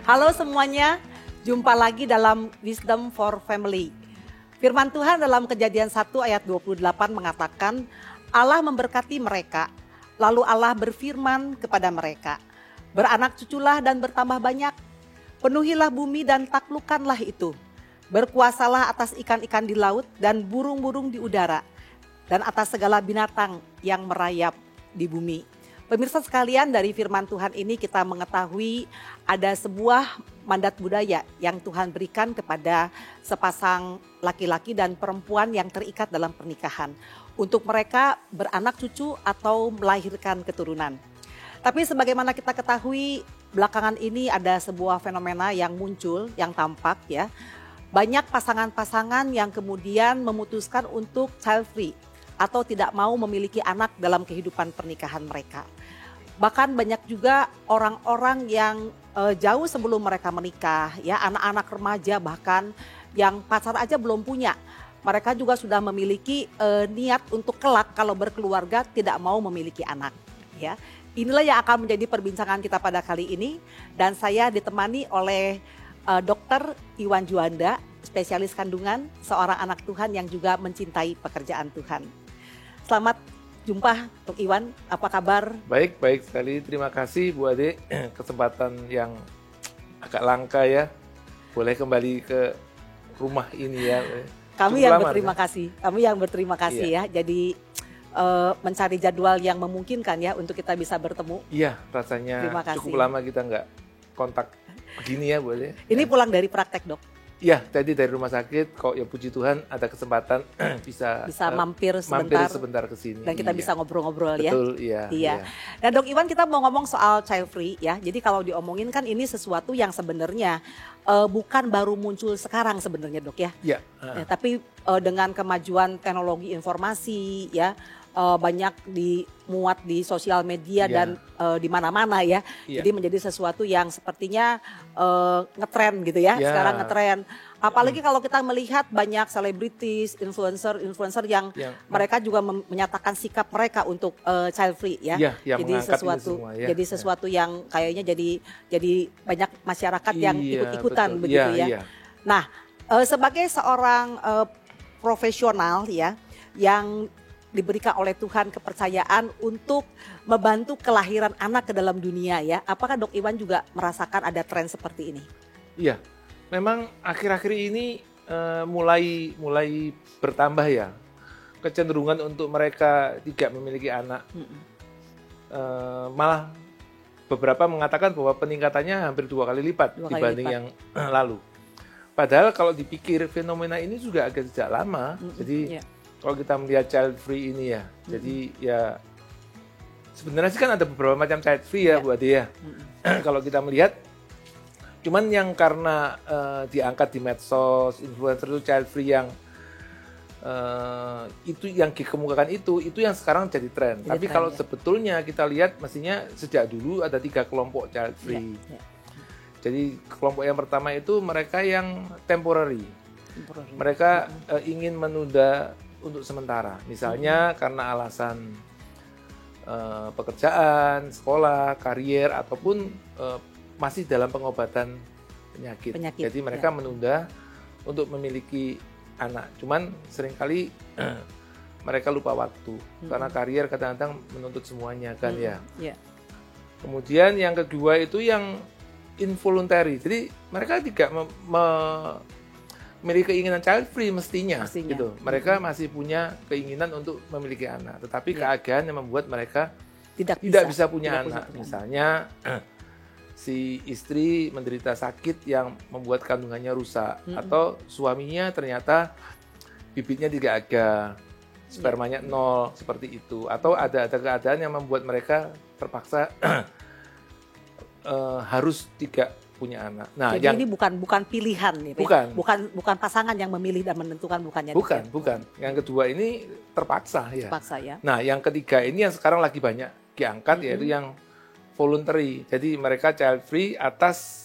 Halo semuanya, jumpa lagi dalam Wisdom for Family. Firman Tuhan dalam Kejadian 1 ayat 28 mengatakan, Allah memberkati mereka, lalu Allah berfirman kepada mereka, beranak cuculah dan bertambah banyak, penuhilah bumi dan taklukkanlah itu, berkuasalah atas ikan-ikan di laut dan burung-burung di udara, dan atas segala binatang yang merayap di bumi. Pemirsa sekalian, dari firman Tuhan ini kita mengetahui ada sebuah mandat budaya yang Tuhan berikan kepada sepasang laki-laki dan perempuan yang terikat dalam pernikahan. Untuk mereka beranak cucu atau melahirkan keturunan. Tapi sebagaimana kita ketahui, belakangan ini ada sebuah fenomena yang muncul, yang tampak ya. Banyak pasangan-pasangan yang kemudian memutuskan untuk child free atau tidak mau memiliki anak dalam kehidupan pernikahan mereka. Bahkan banyak juga orang-orang yang jauh sebelum mereka menikah, ya anak-anak remaja bahkan yang pacar aja belum punya. Mereka juga sudah memiliki niat untuk kelak kalau berkeluarga tidak mau memiliki anak. Ya, inilah yang akan menjadi perbincangan kita pada kali ini, dan saya ditemani oleh Dr. Iwan Juanda, spesialis kandungan, seorang anak Tuhan yang juga mencintai pekerjaan Tuhan. Selamat jumpa Dok Iwan, apa kabar? Baik sekali, terima kasih Bu Ade, kesempatan yang agak langka ya, boleh kembali ke rumah ini ya. Kami yang berterima kasih ya, jadi mencari jadwal yang memungkinkan ya untuk kita bisa bertemu. Iya, rasanya cukup lama kita nggak kontak begini ya Bu Ade. Ini pulang dari praktek Dok? Iya, tadi dari rumah sakit, kok ya puji Tuhan ada kesempatan bisa mampir sebentar ke sini. Dan kita bisa ngobrol-ngobrol ya. Betul, iya. Nah Dok Iwan, kita mau ngomong soal child free ya. Jadi kalau diomongin kan ini sesuatu yang sebenarnya bukan baru muncul sekarang sebenarnya Dok ya. Iya. Tapi dengan kemajuan teknologi informasi ya, banyak dimuat di sosial media dan di mana-mana ya. Jadi menjadi sesuatu yang sepertinya ngetren gitu ya. Sekarang ngetren. Apalagi kalau kita melihat banyak selebritis, influencer yang mereka juga menyatakan sikap mereka untuk child free ya. Jadi sesuatu yang kayaknya jadi banyak masyarakat yang ikut-ikutan begitu ya. Nah, sebagai seorang profesional ya yang diberikan oleh Tuhan kepercayaan untuk membantu kelahiran anak ke dalam dunia ya. Apakah Dok Iwan juga merasakan ada tren seperti ini? Iya, memang akhir-akhir ini mulai bertambah ya kecenderungan untuk mereka tidak memiliki anak. Malah beberapa mengatakan bahwa peningkatannya hampir 2 kali lipat dibanding yang lalu. Padahal kalau dipikir fenomena ini juga agak sejak lama. Jadi kalau kita melihat child free ini ya, jadi ya sebenarnya sih kan ada beberapa macam child free ya Bu Ade ya. Kalau kita melihat, cuman yang karena diangkat di medsos, influencer itu child free yang itu yang dikemukakan itu yang sekarang jadi tren. Tapi kalau sebetulnya kita lihat mestinya sejak dulu ada 3 kelompok child free. Jadi kelompok yang pertama itu mereka yang temporary. Mereka ingin menunda untuk sementara, misalnya karena alasan pekerjaan, sekolah, karier, ataupun masih dalam pengobatan penyakit. Jadi mereka menunda untuk memiliki anak. Cuman seringkali mereka lupa waktu karena karier kadang-kadang menuntut semuanya kan ya. Kemudian yang kedua itu yang involuntary. Jadi mereka tidak memiliki keinginan child free mestinya. Gitu. Mereka masih punya keinginan untuk memiliki anak, tetapi keadaan yang membuat mereka tidak bisa punya anak. Misalnya si istri menderita sakit yang membuat kandungannya rusak, atau suaminya ternyata bibitnya tidak ada, spermanya 0, seperti itu. Atau ada keadaan yang membuat mereka terpaksa harus tidak punya anak. Nah, jadi ini bukan pilihan nih, bukan pasangan yang memilih dan menentukan, bukannya. Bukan. Yang kedua ini terpaksa ya. Ya. Nah, yang ketiga ini yang sekarang lagi banyak diangkat yaitu yang voluntary. Jadi mereka child free atas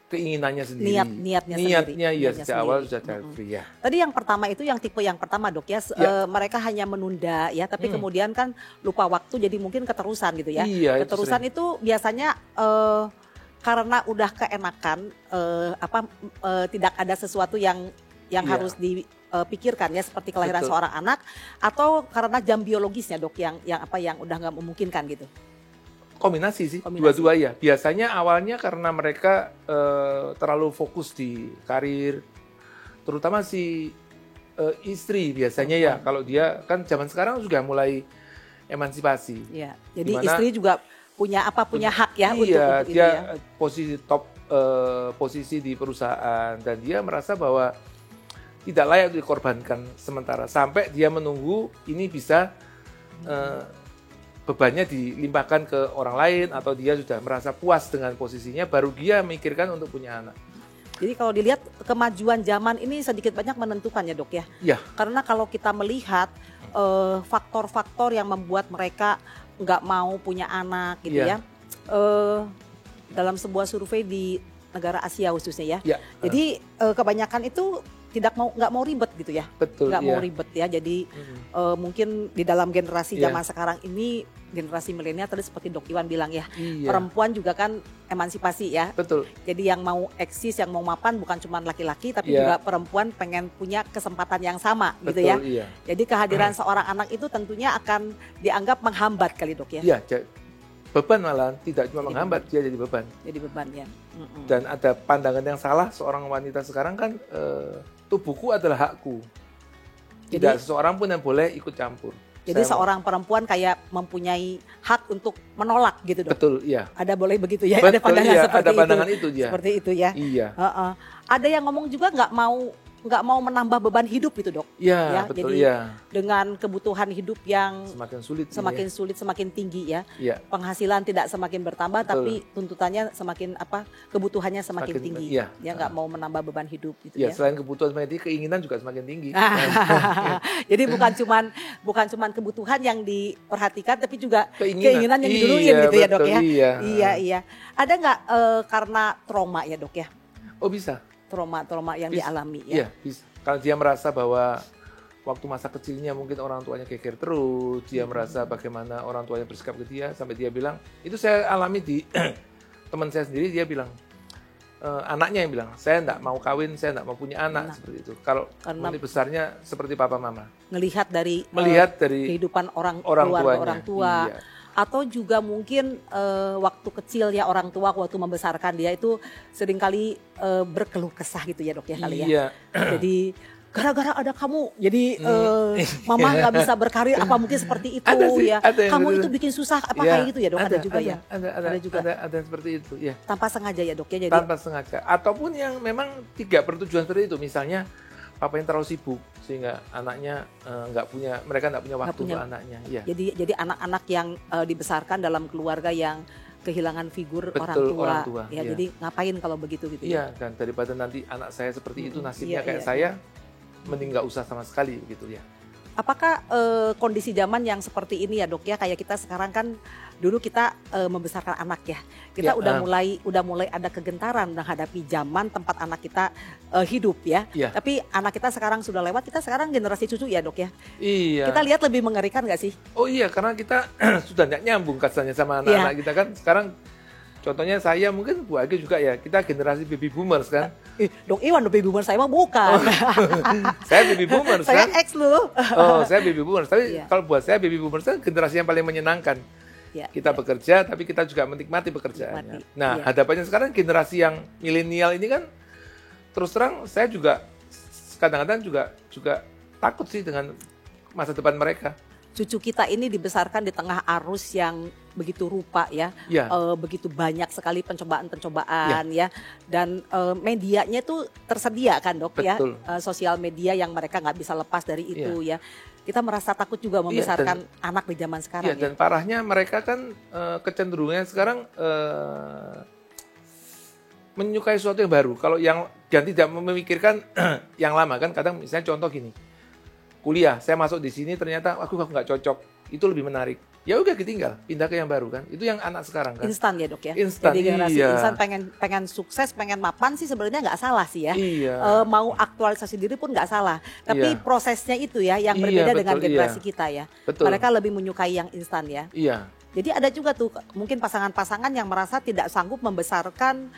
keinginannya sendiri. Niatnya ya sejak awal sudah child free ya. Tadi yang pertama itu yang tipe yang pertama Dok ya, mereka hanya menunda ya, tapi kemudian kan lupa waktu jadi mungkin keterusan gitu ya. Keterusan itu biasanya karena udah keenakan tidak ada sesuatu yang harus dipikirkan ya, seperti kelahiran seorang anak, atau karena jam biologisnya dok yang udah nggak memungkinkan gitu? Kombinasi sih, dua-dua ya. Biasanya awalnya karena mereka terlalu fokus di karir, terutama si istri biasanya ya. Kalau dia kan zaman sekarang juga mulai emansipasi. Ya, jadi istri juga punya hak ya untuk dia posisi top posisi di perusahaan, dan dia merasa bahwa tidak layak dikorbankan sementara sampai dia menunggu ini bisa bebannya dilimpahkan ke orang lain atau dia sudah merasa puas dengan posisinya, baru dia memikirkan untuk punya anak. Jadi kalau dilihat kemajuan zaman ini sedikit banyak menentukan ya dok ya. Iya. Karena kalau kita melihat faktor-faktor yang membuat mereka nggak mau punya anak gitu ya. Dalam sebuah survei di negara Asia khususnya ya. Jadi kebanyakan itu nggak mau ribet gitu ya. Betul. Nggak mau ribet ya. Jadi mungkin di dalam generasi zaman sekarang ini, generasi milenial tadi seperti Dok Iwan bilang ya, perempuan juga kan emansipasi ya. Betul. Jadi yang mau eksis, yang mau mapan bukan cuma laki-laki, tapi juga perempuan pengen punya kesempatan yang sama. Betul, gitu ya. Jadi kehadiran seorang anak itu tentunya akan dianggap menghambat kali Dok ya. Iya, beban malah, tidak cuma menghambat, dia jadi beban. Jadi beban ya. Dan ada pandangan yang salah, seorang wanita sekarang kan tubuhku adalah hakku. Tidak seseorang pun yang boleh ikut campur. Jadi seorang perempuan kayak mempunyai hak untuk menolak gitu dok. Betul, iya. Ada boleh begitu ya? Betul, ada pandangan seperti ada pandangan itu dia. Seperti itu ya. Iya. Ada yang ngomong juga nggak mau menambah beban hidup gitu dok. Iya, betul. Jadi dengan kebutuhan hidup yang semakin sulit, semakin tinggi ya. Iya. Penghasilan tidak semakin bertambah, tapi tuntutannya kebutuhannya semakin tinggi. Iya. Dia nggak mau menambah beban hidup gitu ya. Selain kebutuhan semakin tinggi, keinginan juga semakin tinggi. Jadi bukan cuman kebutuhan yang diperhatikan, tapi juga keinginan yang diduluin gitu ya dok ya. Iya. Ada nggak karena trauma ya dok ya? Oh bisa. Trauma yang dialami ya. Iya, bisa. Kalau dia merasa bahwa waktu masa kecilnya mungkin orang tuanya geger terus, dia merasa bagaimana orang tuanya bersikap ke dia, sampai dia bilang, itu saya alami di teman saya sendiri, dia bilang, anaknya yang bilang, saya enggak mau kawin, saya enggak mau punya anak, seperti itu. Kalau nanti besarnya seperti papa mama. Melihat dari kehidupan orang tua. Iya. Atau juga mungkin waktu kecil ya orang tua waktu membesarkan dia itu seringkali berkeluh kesah gitu ya dok ya kali ya. Jadi gara-gara ada kamu jadi mama nggak bisa berkarir apa mungkin seperti itu ya. Kamu itu bikin susah apa kayak gitu ya dok? Ada juga ya. Ada seperti itu ya. Tanpa sengaja ya dok ya. Jadi tanpa sengaja. Ataupun yang memang tidak bertujuan seperti itu, misalnya papa yang terlalu sibuk sehingga anaknya mereka nggak punya waktu untuk anaknya. Ya. Jadi anak-anak yang dibesarkan dalam keluarga yang kehilangan figur orang tua. Ya, jadi ngapain kalau begitu gitu? Iya, dan daripada nanti anak saya seperti itu nasibnya kayak saya, mending nggak usah sama sekali gitu ya. Apakah kondisi zaman yang seperti ini ya dok ya, kayak kita sekarang kan dulu kita membesarkan anak ya, kita udah mulai ada kegentaran menghadapi zaman tempat anak kita hidup ya. Tapi anak kita sekarang sudah lewat, kita sekarang generasi cucu ya dok ya. Iya. Kita lihat lebih mengerikan nggak sih? Oh iya, karena kita sudah nggak nyambung kasarnya sama anak-anak kita kan sekarang. Contohnya saya, mungkin Bu Agi juga ya, kita generasi baby boomers kan. Dok Iwan, baby boomers saya mah bukan. Saya baby boomers kan. Saya ex lu. Saya baby boomers, tapi kalau buat saya baby boomers kan generasi yang paling menyenangkan. Kita bekerja, tapi kita juga menikmati pekerjaannya. Hadapannya sekarang generasi yang milenial ini kan, terus terang saya juga kadang-kadang juga takut sih dengan masa depan mereka. Cucu kita ini dibesarkan di tengah arus yang begitu rupa ya, begitu banyak sekali pencobaan-pencobaan ya, dan medianya itu tersedia kan dok. Betul. Ya, sosial media yang mereka nggak bisa lepas dari itu ya. Kita merasa takut juga membesarkan anak di zaman sekarang. Dan parahnya mereka kan kecenderungannya sekarang menyukai sesuatu yang baru. Kalau yang tidak memikirkan yang lama kan, kadang misalnya contoh gini. Kuliah, saya masuk di sini ternyata aku nggak cocok, itu lebih menarik. Ya udah ditinggal, pindah ke yang baru kan. Itu yang anak sekarang kan. Instan ya dok ya. Instan. Jadi generasi instan pengen sukses, pengen mapan sih sebenarnya nggak salah sih ya. Mau aktualisasi diri pun nggak salah. Tapi prosesnya itu ya yang berbeda dengan generasi kita ya. Betul. Mereka lebih menyukai yang instan ya. Iya. Jadi ada juga tuh mungkin pasangan-pasangan yang merasa tidak sanggup membesarkan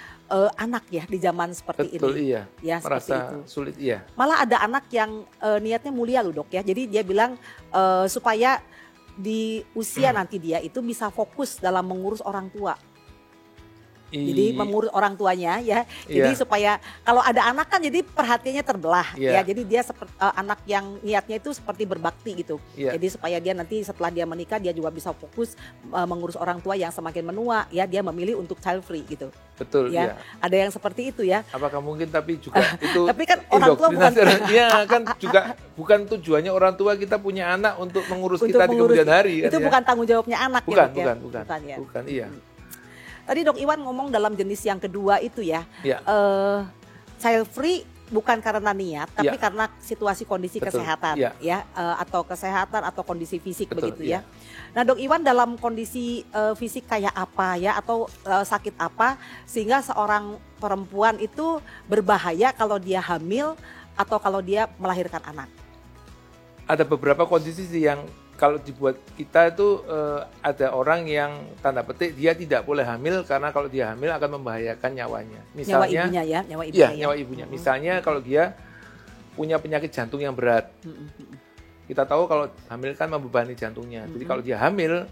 anak ya di zaman seperti Betul, ini. Iya. Ya, merasa seperti itu. Sulit, iya. Malah ada anak yang niatnya mulia loh dok ya. Jadi dia bilang supaya di usia nanti dia itu bisa fokus dalam mengurus orang tua. Jadi mengurus orang tuanya ya. Jadi supaya kalau ada anak kan jadi perhatiannya terbelah ya. Jadi dia seperti anak yang niatnya itu seperti berbakti gitu. Jadi supaya dia nanti setelah dia menikah dia juga bisa fokus mengurus orang tua yang semakin menua ya, dia memilih untuk child free gitu. Betul ya. Ada yang seperti itu ya. Apakah mungkin tapi juga itu tapi kan orang tua bukan kan juga bukan tujuannya orang tua kita punya anak untuk mengurus kita di kemudian hari. Itu bukan tanggung jawabnya anak bukan, ya. Bukan, iya. Tadi Dok Iwan ngomong dalam jenis yang kedua itu ya, child free bukan karena niat, tapi karena situasi kondisi kesehatan, atau kesehatan atau kondisi fisik. Betul, begitu ya. Nah Dok Iwan dalam kondisi fisik kayak apa ya, atau sakit apa sehingga seorang perempuan itu berbahaya kalau dia hamil atau kalau dia melahirkan anak? Ada beberapa kondisi yang kalau dibuat kita itu ada orang yang tanda petik dia tidak boleh hamil karena kalau dia hamil akan membahayakan nyawanya. Misalnya nyawa ibunya. Misalnya kalau dia punya penyakit jantung yang berat. Kita tahu kalau hamil kan membebani jantungnya. Jadi kalau dia hamil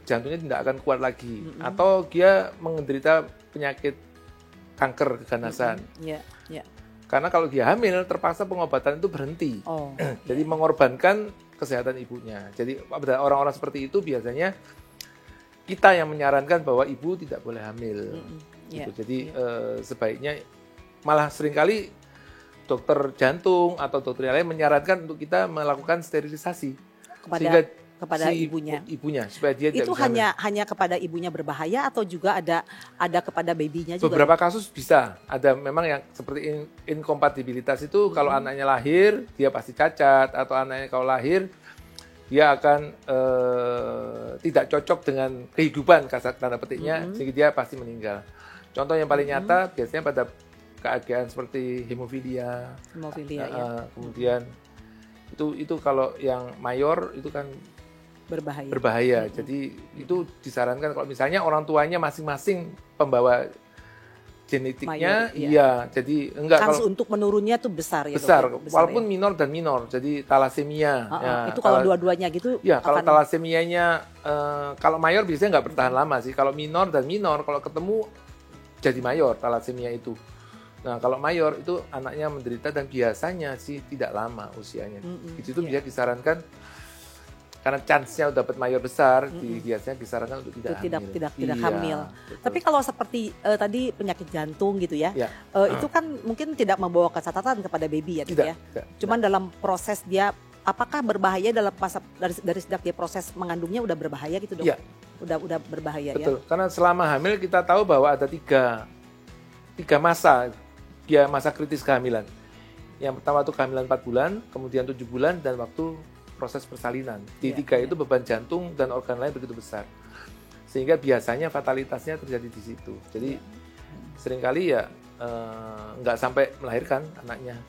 jantungnya tidak akan kuat lagi. Atau dia menderita penyakit kanker keganasan. Karena kalau dia hamil terpaksa pengobatan itu berhenti. Jadi mengorbankan kesehatan ibunya. Jadi orang-orang seperti itu biasanya kita yang menyarankan bahwa ibu tidak boleh hamil. Gitu. Jadi sebaiknya malah seringkali dokter jantung atau dokter yang lain menyarankan untuk kita melakukan sterilisasi kepada ibunya supaya dia itu hanya kepada ibunya berbahaya atau juga ada kepada babynya juga? Beberapa kasus bisa ada, memang yang seperti inkompatibilitas itu kalau anaknya lahir dia pasti cacat, atau anaknya kalau lahir dia akan tidak cocok dengan kehidupan kasar tanda petiknya, sehingga dia pasti meninggal. Contoh yang paling nyata biasanya pada keadaan seperti hemofilia kemudian itu kalau yang mayor itu kan berbahaya. Jadi itu disarankan kalau misalnya orang tuanya masing-masing pembawa genetiknya, jadi enggak kans untuk menurunnya tuh besar ya. Besar walaupun minor dan minor. Jadi talasemia. Itu kalau dua-duanya gitu. Ya, kalau talasemianya kalau mayor biasanya nggak bertahan lama sih. Kalau minor dan minor kalau ketemu jadi mayor talasemia itu. Nah, kalau mayor itu anaknya menderita dan biasanya sih tidak lama usianya. Itu bisa disarankan karena chance-nya dapat mayor besar, biasanya disarankan untuk tidak hamil. Tapi kalau seperti tadi penyakit jantung gitu ya, itu kan mungkin tidak membawa catatan kepada baby ya, tidak. Cuman dalam proses dia, apakah berbahaya dalam masa dari sejak dia proses mengandungnya udah berbahaya gitu dok? Ya. Udah berbahaya. Betul. Karena selama hamil kita tahu bahwa ada tiga masa kritis kehamilan. Yang pertama itu kehamilan 4 bulan, kemudian 7 bulan, dan waktu proses persalinan. Di tiga itu beban jantung dan organ lain begitu besar. Sehingga biasanya fatalitasnya terjadi di situ. Jadi seringkali ya nggak sampai melahirkan anaknya.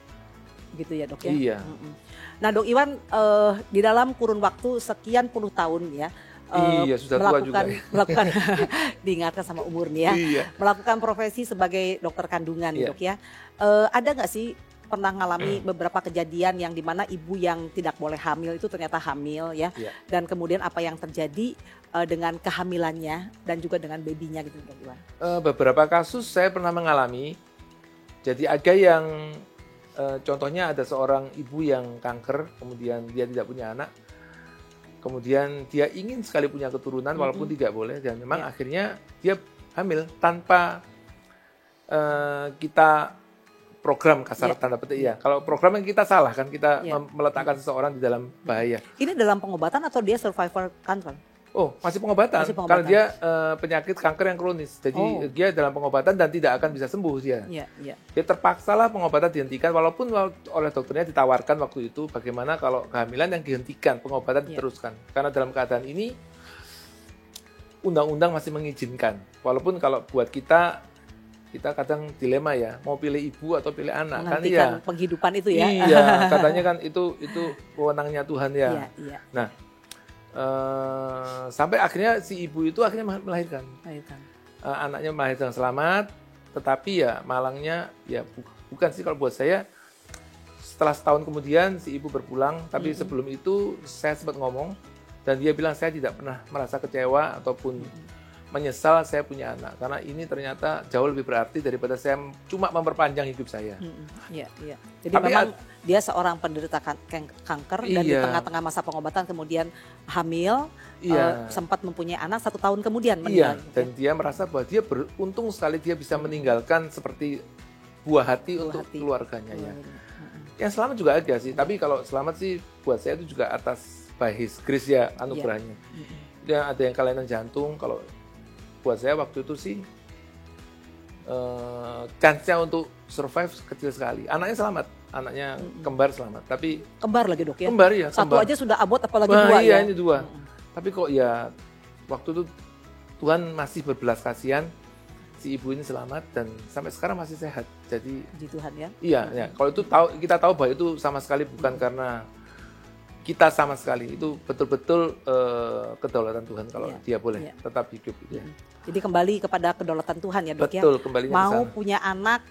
Gitu ya dok ya? Iya. Nah dok Iwan, di dalam kurun waktu sekian puluh tahun ya, sudah tua juga. Melakukan diingatkan sama umur nih ya. Melakukan profesi sebagai dokter kandungan dok ya. Ada nggak sih pernah ngalami beberapa kejadian yang dimana ibu yang tidak boleh hamil itu ternyata hamil ya, dan kemudian apa yang terjadi dengan kehamilannya dan juga dengan babynya gitu dok Iwan? Beberapa kasus saya pernah mengalami. Jadi ada yang contohnya ada seorang ibu yang kanker, kemudian dia tidak punya anak, kemudian dia ingin sekali punya keturunan walaupun tidak boleh, dan memang akhirnya dia hamil tanpa kita program kasar tanda petik ya. Kalau program yang kita salah kan, kita meletakkan seseorang di dalam bahaya. Ini dalam pengobatan atau dia survivor kanker? Oh, masih pengobatan. Karena dia penyakit kanker yang kronis. Jadi dia dalam pengobatan dan tidak akan bisa sembuh dia. Dia terpaksalah pengobatan dihentikan, walaupun oleh dokternya ditawarkan waktu itu bagaimana kalau kehamilan yang dihentikan, pengobatan diteruskan. Karena dalam keadaan ini undang-undang masih mengizinkan. Walaupun kalau buat kita kadang dilema ya, mau pilih ibu atau pilih anak. Menghentikan penghidupan itu ya. Iya, katanya kan itu wewenangnya Tuhan ya. Nah, Sampai akhirnya si ibu itu akhirnya melahirkan. Anaknya melahirkan selamat, tetapi ya malangnya ya bukan sih kalau buat saya. Setelah setahun kemudian si ibu berpulang, tapi sebelum itu saya sempat ngomong dan dia bilang saya tidak pernah merasa kecewa ataupun menyesal saya punya anak, karena ini ternyata jauh lebih berarti daripada saya cuma memperpanjang hidup saya. Iya. Jadi tapi memang dia seorang penderita kanker dan di tengah-tengah masa pengobatan kemudian hamil, sempat mempunyai anak 1 tahun kemudian meninggal. Dan dia merasa bahwa dia beruntung sekali dia bisa meninggalkan seperti buah hati untuk keluarganya. Yang selamat juga ada sih, tapi kalau selamat sih buat saya itu juga atas by His grace ya, anugerahnya. Dia ada yang kelainan jantung, kalau buat saya waktu itu sih chance-nya untuk survive kecil sekali. Anaknya selamat, anaknya kembar selamat, tapi kembar lagi dok ya? Kembar ya. Satu aja sudah abot, apalagi dua ya? Iya ini 2. Tapi kok ya waktu itu Tuhan masih berbelas kasihan, si ibu ini selamat dan sampai sekarang masih sehat. Jadi puji Tuhan ya. Iya. Kalau itu kita tahu bahwa itu sama sekali bukan karena kita sama sekali, itu betul-betul kedaulatan Tuhan kalau dia boleh tetap hidup gitu ya. Jadi kembali kepada kedaulatan Tuhan ya dok. Betul, kembali mau punya anak,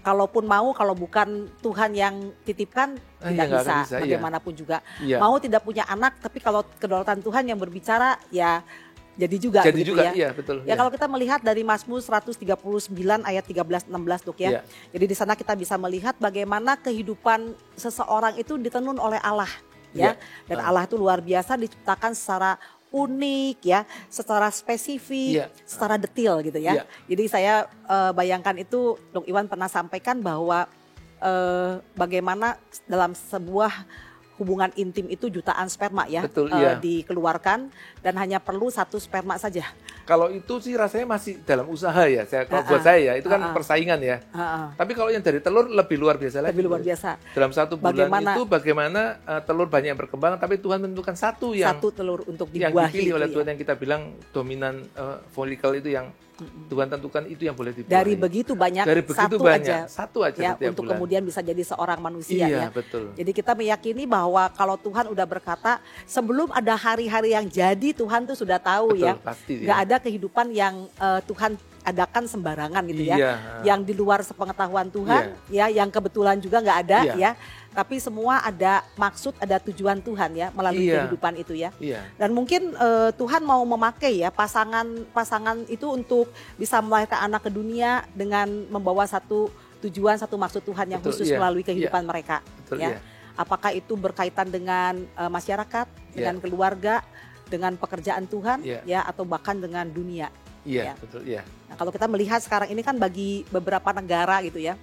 kalaupun mau, kalau bukan Tuhan yang titipkan tidak bisa bagaimanapun juga. Mau tidak punya anak, tapi kalau kedaulatan Tuhan yang berbicara ya jadi juga ya. Iya, betul. Ya, kalau kita melihat dari Mazmur 139 ayat 13-16 dok ya. Jadi di sana kita bisa melihat bagaimana kehidupan seseorang itu ditenun oleh Allah. Ya, dan Allah itu luar biasa, diciptakan secara unik ya, secara spesifik, secara detail gitu ya. Jadi saya bayangkan itu, Dok Iwan pernah sampaikan bahwa bagaimana dalam sebuah hubungan intim itu jutaan sperma ya. Betul, dikeluarkan dan hanya perlu 1 sperma saja. Kalau itu sih rasanya masih dalam usaha ya. Kalau buat saya ya itu kan persaingan ya. Tapi kalau yang dari telur lebih luar biasa lagi. Lebih luar biasa. Dalam 1 bulan itu bagaimana telur banyak yang berkembang, tapi Tuhan menentukan satu telur untuk dibuahi. Yang dipilih oleh Tuhan, yang kita bilang dominan folikel itu yang Tuhan tentukan itu yang boleh dibuahi. Dari begitu banyak, satu aja ya, untuk bulan. Kemudian bisa jadi seorang manusia ya. Betul. Jadi kita meyakini bahwa kalau Tuhan udah berkata, sebelum ada hari-hari yang jadi, Tuhan tuh sudah tahu. Betul, ya. Pasti, nggak ada kehidupan yang Tuhan adakan sembarangan gitu ya. Yang di luar sepengetahuan Tuhan, ya, yang kebetulan juga nggak ada ya. Tapi semua ada maksud, ada tujuan Tuhan ya melalui kehidupan itu ya. Dan mungkin Tuhan mau memakai ya pasangan itu untuk bisa melahirkan anak ke dunia dengan membawa satu tujuan, satu maksud Tuhan yang khusus melalui kehidupan mereka. Ya. Apakah itu berkaitan dengan masyarakat, dengan keluarga, dengan pekerjaan Tuhan, ya, atau bahkan dengan dunia. Betul ya. Nah, kalau kita melihat sekarang ini kan bagi beberapa negara gitu ya.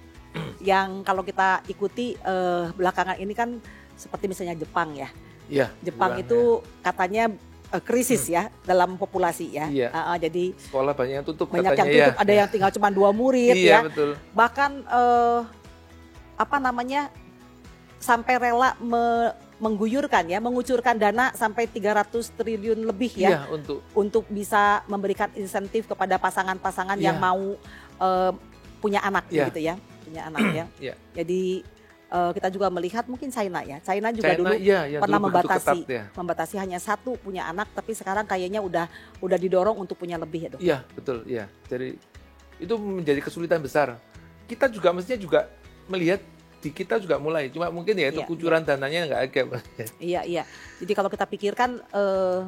Yang kalau kita ikuti belakangan ini kan seperti misalnya Jepang ya. Jepang itu katanya krisis ya dalam populasi ya. Jadi sekolah banyak yang tutup, banyak yang tutup, ada yang tinggal cuma 2 murid ya. Betul. Bahkan sampai rela mengucurkan dana sampai 300 triliun lebih ya, untuk bisa memberikan insentif kepada pasangan-pasangan yang mau punya anak gitu ya. Punya anak ya. Jadi kita juga melihat mungkin China ya. China juga dulu pernah membatasi hanya 1 punya anak, tapi sekarang kayaknya udah didorong untuk punya lebih ya dok. Iya betul ya. Jadi itu menjadi kesulitan besar. Kita juga mestinya juga melihat di kita juga mulai, cuma mungkin ya itu kucuran dananya nggak ada. Iya. Jadi kalau kita pikirkan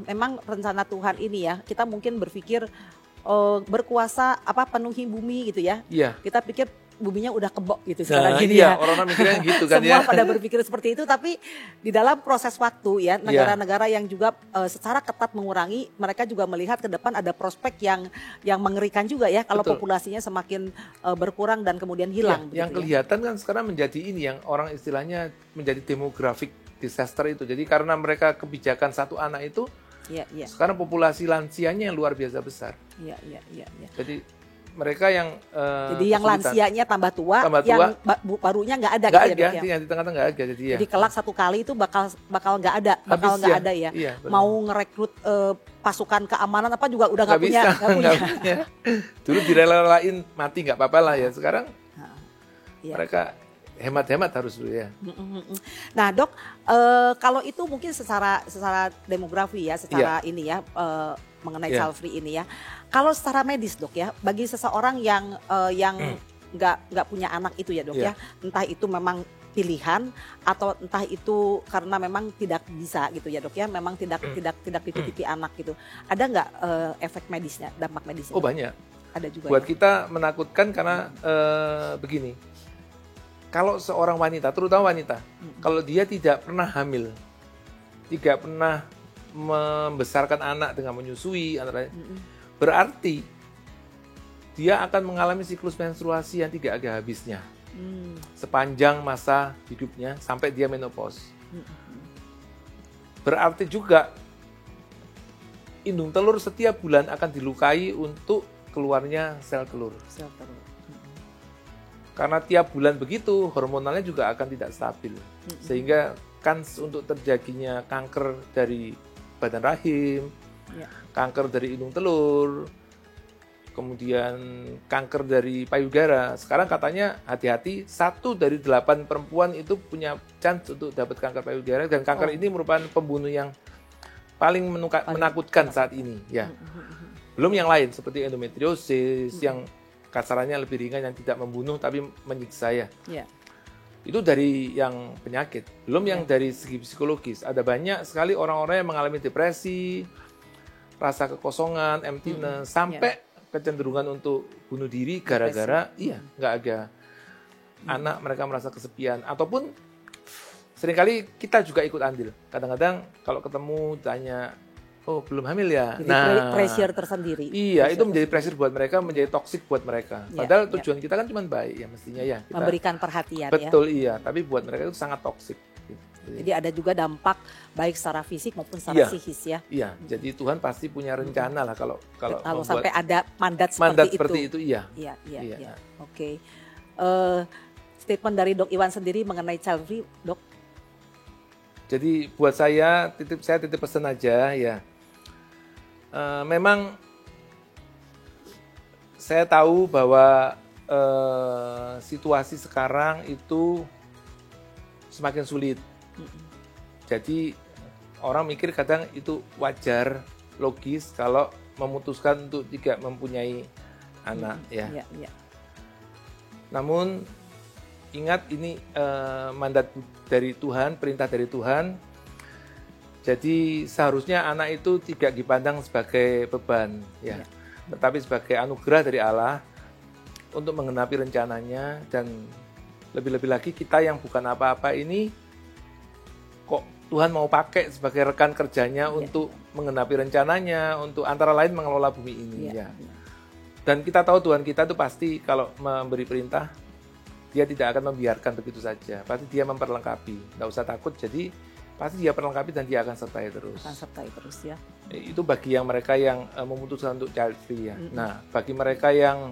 memang rencana Tuhan ini ya, kita mungkin berpikir berkuasa penuhi bumi gitu ya. Kita pikir buminya udah kebok gitu sekarang gini ya. Orang-orang mikirnya gitu kan. Semua pada berpikir seperti itu, tapi di dalam proses waktu ya, negara-negara yang juga secara ketat mengurangi, mereka juga melihat ke depan ada prospek yang mengerikan juga ya kalau populasinya semakin berkurang dan kemudian hilang. Yang kelihatan kan sekarang menjadi ini yang orang istilahnya menjadi demographic disaster itu. Jadi karena mereka kebijakan 1 anak itu, sekarang populasi lansianya yang luar biasa besar. Jadi mereka yang yang lansianya tambah tua, yang barunya nggak ada. Yang di tengah-tengah nggak ada. Jadi kelak 1 kali itu bakal nggak ada ya. Mau ngerekrut pasukan keamanan juga udah nggak punya. Dulu direla-relain mati nggak apa-apa lah ya. Sekarang mereka hemat-hemat harus dulu ya. Nah dok, kalau itu mungkin secara demografi ya, secara ini ya, mengenai child free ini ya. Kalau secara medis dok ya, bagi seseorang yang nggak punya anak itu ya dok ya, entah itu memang pilihan atau entah itu karena memang tidak bisa gitu ya dok ya, memang tidak dititipi anak gitu. Ada nggak efek medisnya, dampak medisnya? Oh banyak. Ada juga. Buat kita menakutkan karena begini, kalau seorang wanita, terutama wanita, kalau dia tidak pernah hamil, tidak pernah membesarkan anak dengan menyusui, berarti dia akan mengalami siklus menstruasi yang tidak ada habisnya. Sepanjang masa hidupnya sampai dia menopause. Berarti juga indung telur setiap bulan akan dilukai untuk keluarnya sel telur. Karena tiap bulan begitu hormonalnya juga akan tidak stabil. Sehingga kans untuk terjadinya kanker dari badan rahim, kanker dari indung telur, kemudian kanker dari payudara. Sekarang katanya hati-hati, 1 dari 8 perempuan itu punya chance untuk dapat kanker payudara, dan kanker ini merupakan pembunuh yang paling menakutkan saat ini. Ya. Belum yang lain seperti endometriosis yang kasarannya lebih ringan, yang tidak membunuh tapi menyiksa ya. Itu dari yang penyakit. Belum yang dari segi psikologis. Ada banyak sekali orang-orang yang mengalami depresi, rasa kekosongan, emptiness, sampai kecenderungan untuk bunuh diri gara-gara nggak ada anak, mereka merasa kesepian, ataupun seringkali kita juga ikut andil. Kadang-kadang kalau ketemu tanya, oh belum hamil ya, jadi pressure tersendiri. Iya, itu menjadi pressure buat mereka, menjadi toksik buat mereka. Padahal tujuan kita kan cuma baik ya, mestinya ya kita memberikan perhatian. Betul iya, tapi buat mereka itu sangat toksik. Jadi ada juga dampak baik secara fisik maupun secara psikis ya. Iya, jadi Tuhan pasti punya rencana lah kalau sampai ada mandat seperti itu. Iya. Oke. Statement dari Dok Iwan sendiri mengenai child free, Dok. Jadi buat saya titip pesan aja ya. Memang saya tahu bahwa situasi sekarang itu semakin sulit. Jadi orang mikir kadang itu wajar, logis kalau memutuskan untuk tidak mempunyai anak ya. Namun ingat ini mandat dari Tuhan, perintah dari Tuhan. Jadi seharusnya anak itu tidak dipandang sebagai beban ya, tetapi sebagai anugerah dari Allah untuk menggenapi rencananya. Dan lebih-lebih lagi kita yang bukan apa-apa ini kok Tuhan mau pakai sebagai rekan kerjanya untuk menggenapi rencananya, untuk antara lain mengelola bumi ini ya. Dan kita tahu Tuhan kita itu pasti kalau memberi perintah, dia tidak akan membiarkan begitu saja. Pasti dia memperlengkapi, nggak usah takut. Jadi pasti dia perlengkapi dan dia akan sertai terus. Ya. Itu bagi yang mereka yang memutuskan untuk child free ya. Nah, bagi mereka yang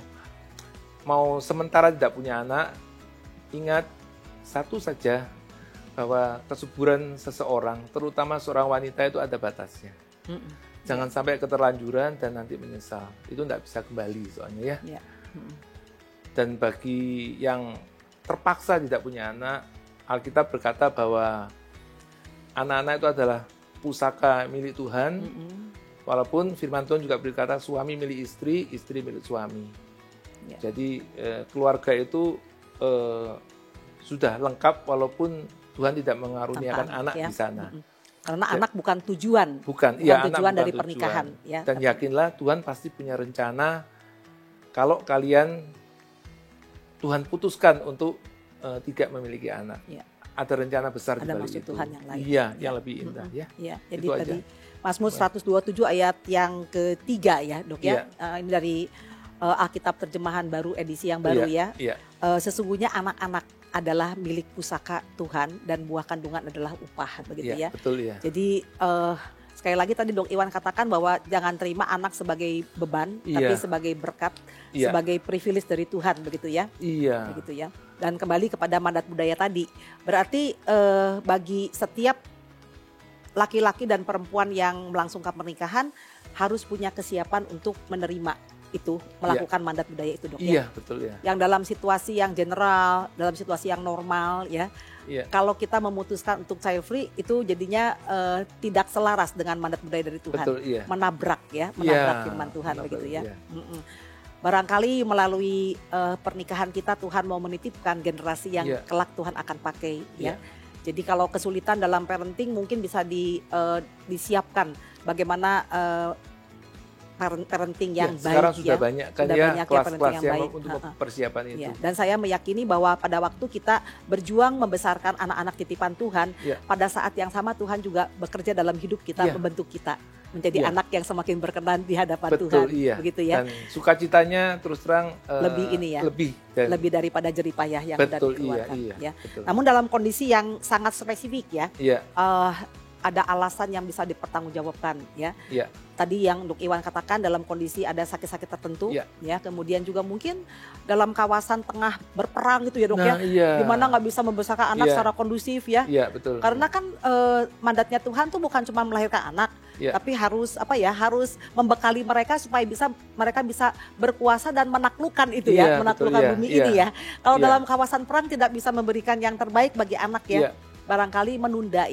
mau sementara tidak punya anak, ingat satu saja, bahwa kesuburan seseorang, terutama seorang wanita, itu ada batasnya. Jangan sampai keterlanjuran dan nanti menyesal. Itu tidak bisa kembali soalnya ya. Dan bagi yang terpaksa tidak punya anak, Alkitab berkata bahwa anak-anak itu adalah pusaka milik Tuhan. Walaupun firman Tuhan juga berkata suami milik istri, istri milik suami. Jadi keluarga itu sudah lengkap walaupun Tuhan tidak mengaruniakan anak di sana. Karena anak bukan tujuan. Bukan tujuan dari pernikahan. Ya. Dan yakinlah Tuhan pasti punya rencana kalau kalian Tuhan putuskan untuk tidak memiliki anak. Ada rencana besar di balik itu. Tuhan yang lain. Iya, yang lebih indah ya. Jadi itu tadi Mazmur 127 ayat yang ketiga ya, Dok ya. Ini dari Alkitab terjemahan baru edisi yang baru ya. Sesungguhnya anak-anak adalah milik pusaka Tuhan dan buah kandungan adalah upah begitu ya. Betul ya. Jadi sekali lagi tadi Dok Iwan katakan bahwa jangan terima anak sebagai beban, tapi sebagai berkat, sebagai privilege dari Tuhan begitu ya. Begitu ya. Dan kembali kepada mandat budaya tadi, berarti bagi setiap laki-laki dan perempuan yang melangsungkan pernikahan harus punya kesiapan untuk menerima itu melakukan mandat budaya itu, Dok. Iya, betul ya. Yang dalam situasi yang general, dalam situasi yang normal ya. Kalau kita memutuskan untuk child free itu jadinya tidak selaras dengan mandat budaya dari Tuhan. Betul, menabrak firman Tuhan begitu ya. Barangkali melalui pernikahan kita Tuhan mau menitipkan generasi yang kelak Tuhan akan pakai ya. Jadi kalau kesulitan dalam parenting mungkin bisa disiapkan bagaimana parenting yang baik. Sekarang sudah banyak kan kelas-kelas yang untuk persiapan itu. Dan saya meyakini bahwa pada waktu kita berjuang membesarkan anak-anak titipan Tuhan, pada saat yang sama Tuhan juga bekerja dalam hidup kita, membentuk kita menjadi anak yang semakin berkenan di hadapan Tuhan. Begitu ya. Dan sukacitanya terus terang lebih daripada jerih payah yang sudah dikeluarkan. Namun dalam kondisi yang sangat spesifik ya. Ada alasan yang bisa dipertanggungjawabkan ya. Tadi yang Dok Iwan katakan dalam kondisi ada sakit-sakit tertentu ya, kemudian juga mungkin dalam kawasan tengah berperang gitu ya, Dok di mana nggak bisa membesarkan anak secara kondusif ya. Betul. Karena kan mandatnya Tuhan tuh bukan cuma melahirkan anak, tapi harus membekali mereka supaya mereka bisa berkuasa dan menaklukkan itu menaklukkan bumi ini ya. Kalau dalam kawasan perang tidak bisa memberikan yang terbaik bagi anak ya. Barangkali menunda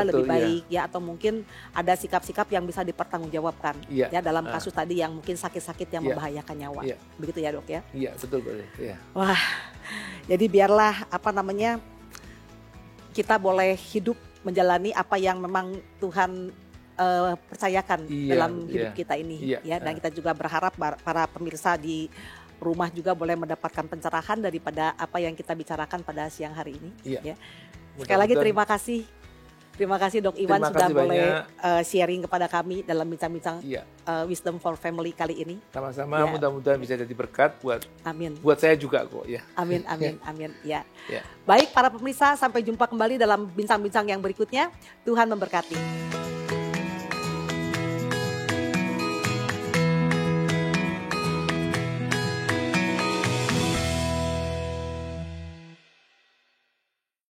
lebih baik ya, atau mungkin ada sikap-sikap yang bisa dipertanggungjawabkan ya dalam kasus tadi yang mungkin sakit-sakit yang membahayakan nyawa. Begitu ya, Dok ya? Iya, betul boleh. Wah. Jadi biarlah kita boleh hidup menjalani apa yang memang Tuhan percayakan dalam hidup kita ini ya, dan kita juga berharap para pemirsa di rumah juga boleh mendapatkan pencerahan daripada apa yang kita bicarakan pada siang hari ini ya. Sekali lagi terima kasih Dok Iwan sudah boleh sharing kepada kami dalam bincang-bincang Wisdom for Family kali ini. Sama-sama, mudah-mudahan bisa jadi berkat buat saya juga kok ya. Amin ya. Baik para pemirsa, sampai jumpa kembali dalam bincang-bincang yang berikutnya. Tuhan memberkati.